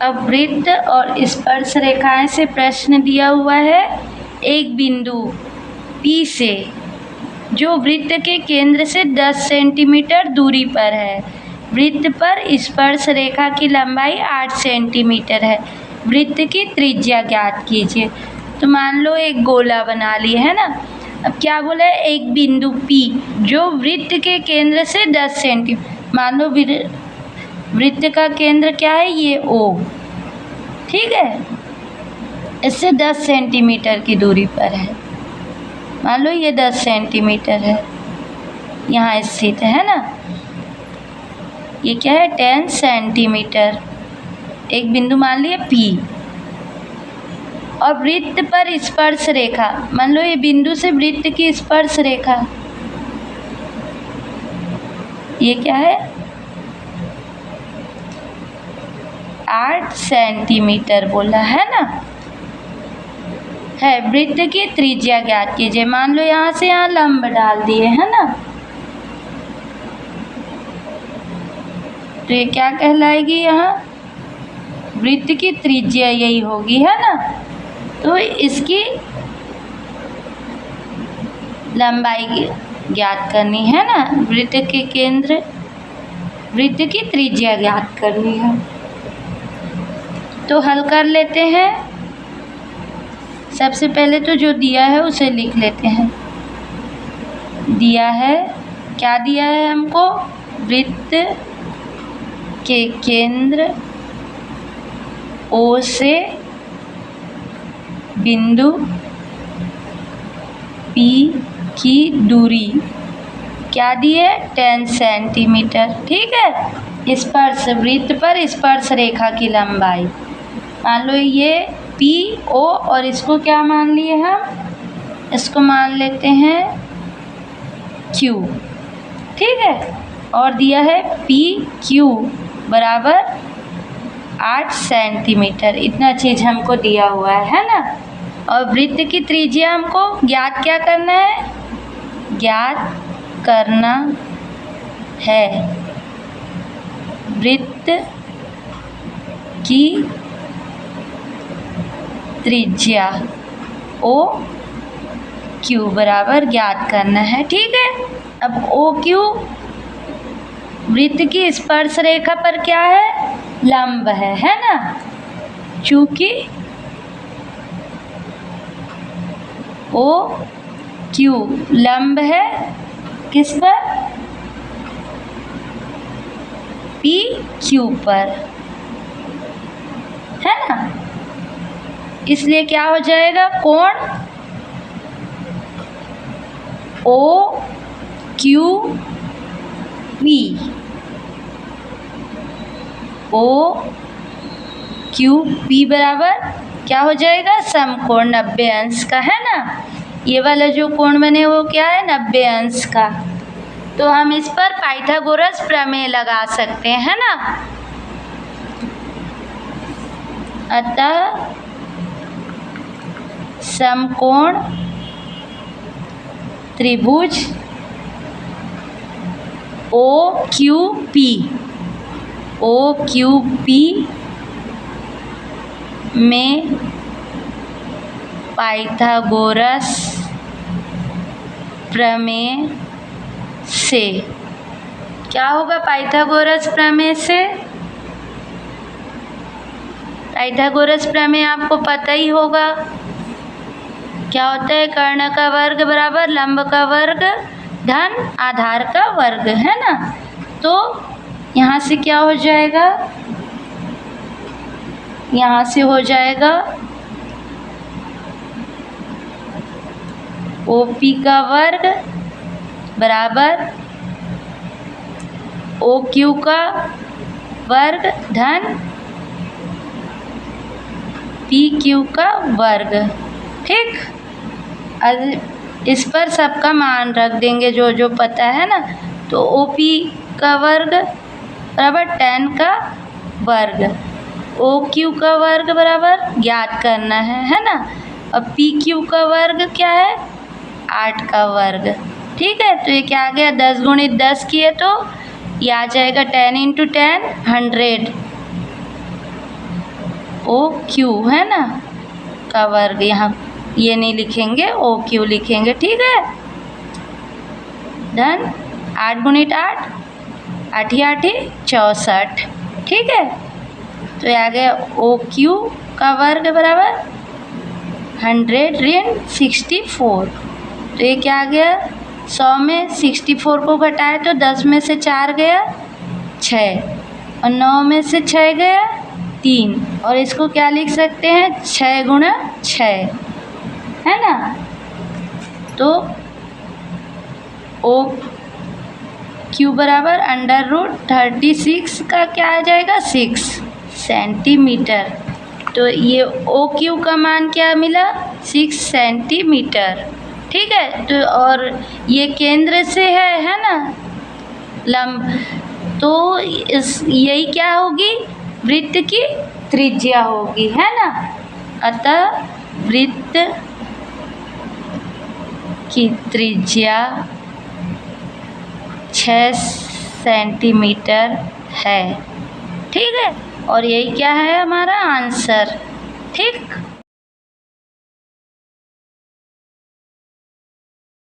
अब वृत्त और स्पर्श रेखाएं से प्रश्न दिया हुआ है। एक बिंदु P से जो वृत्त के केंद्र से 10 सेंटीमीटर दूरी पर है, वृत्त पर स्पर्श रेखा की लंबाई 8 सेंटीमीटर है, वृत्त की त्रिज्या ज्ञात कीजिए। तो मान लो एक गोला बना लिए है ना। अब क्या बोला है, एक बिंदु P जो वृत्त के केंद्र से 10 सेंटीमीटर, मान लो वृत्त का केंद्र क्या है, ये O, ठीक है, इससे 10 सेंटीमीटर की दूरी पर है। मान लो ये 10 सेंटीमीटर है, यहाँ स्थित है ना। ये क्या है, 10 सेंटीमीटर, एक बिंदु मान लिया P। और वृत्त पर स्पर्श रेखा, मान लो ये बिंदु से वृत्त की स्पर्श रेखा, ये क्या है, 8 सेंटीमीटर बोला है ना, है। वृत्त की त्रिज्या ज्ञात कीजिए। मान लो यहाँ से यहाँ लंब डाल दिए है ना, तो ये क्या कहलाएगी, यहाँ वृत्त की त्रिज्या यही होगी है ना। तो इसकी लंबाई ज्ञात करनी है ना, वृत्त के केंद्र, वृत्त की त्रिज्या ज्ञात करनी है। तो हल कर लेते हैं। सबसे पहले तो जो दिया है उसे लिख लेते हैं। दिया है, क्या दिया है हमको, वृत्त के केंद्र O से बिंदु P की दूरी क्या दी है, 10 सेंटीमीटर, ठीक है। स्पर्श, वृत्त पर स्पर्श रेखा की लंबाई, मान लो ये PO और इसको क्या मान लिए हम, इसको मान लेते हैं Q, ठीक है। और दिया है PQ बराबर 8 सेंटीमीटर, इतना चीज़ हमको दिया हुआ है ना। और वृत्त की त्रिज्या हमको ज्ञात क्या करना है, ज्ञात करना है वृत्त की त्रिज्या OQ बराबर ज्ञात करना है, ठीक है। अब OQ वृत्त की स्पर्श रेखा पर क्या है, लंब है ना। चूंकि OQ लंब है किस पर, PQ पर, है ना। इसलिए क्या हो जाएगा, कोण OQP बराबर क्या हो जाएगा, समकोण 90 अंश का, है ना। ये वाला जो कोण बने वो क्या है, 90 अंश का। तो हम इस पर पाइथागोरस प्रमेय लगा सकते हैं ना। अतः समकोण त्रिभुज OQP में पाइथागोरस प्रमेय से क्या होगा, पाइथागोरस प्रमेय से, पाइथागोरस प्रमेय आपको पता ही होगा क्या होता है, कर्ण का वर्ग बराबर लंब का वर्ग धन आधार का वर्ग, है ना। तो यहाँ से क्या हो जाएगा, यहाँ से हो जाएगा OP का वर्ग बराबर OQ का वर्ग धन PQ का वर्ग, ठीक। इस पर सबका मान रख देंगे जो जो पता है ना। तो OP का वर्ग बराबर 10 का वर्ग, OQ का वर्ग बराबर ज्ञात करना है ना। अब PQ का वर्ग क्या है, 8 का वर्ग, ठीक है। तो ये क्या आ गया, 10 गुणित 10 किए तो ये आ जाएगा 10 × 10 100, ओ क्यू है ना, का वर्ग, यहाँ ये नहीं लिखेंगे, ओ क्यू लिखेंगे, ठीक है। डन। 8 गुणित 8, 8 8 64, ठीक है। तो ये आ गया ओ क्यू का वर्ग बराबर 100 ऋण 64। तो ये क्या आ गया, 100 में 64 को घटाए तो 10 में से 4 गया 6, और 9 में से 6 गया 3, और इसको क्या लिख सकते हैं, 6 गुणा 6, है ना। तो ओ क्यू बराबर √36 का क्या आ जाएगा, 6 सेंटीमीटर। तो ये ओ क्यू का मान क्या मिला, 6 सेंटीमीटर, ठीक है। तो और ये केंद्र से है ना लंब, तो इस यही क्या होगी, वृत्त की त्रिज्या होगी, है ना। अतः वृत्त की त्रिज्या 6 सेंटीमीटर है, ठीक है। और यही क्या है हमारा आंसर, ठीक।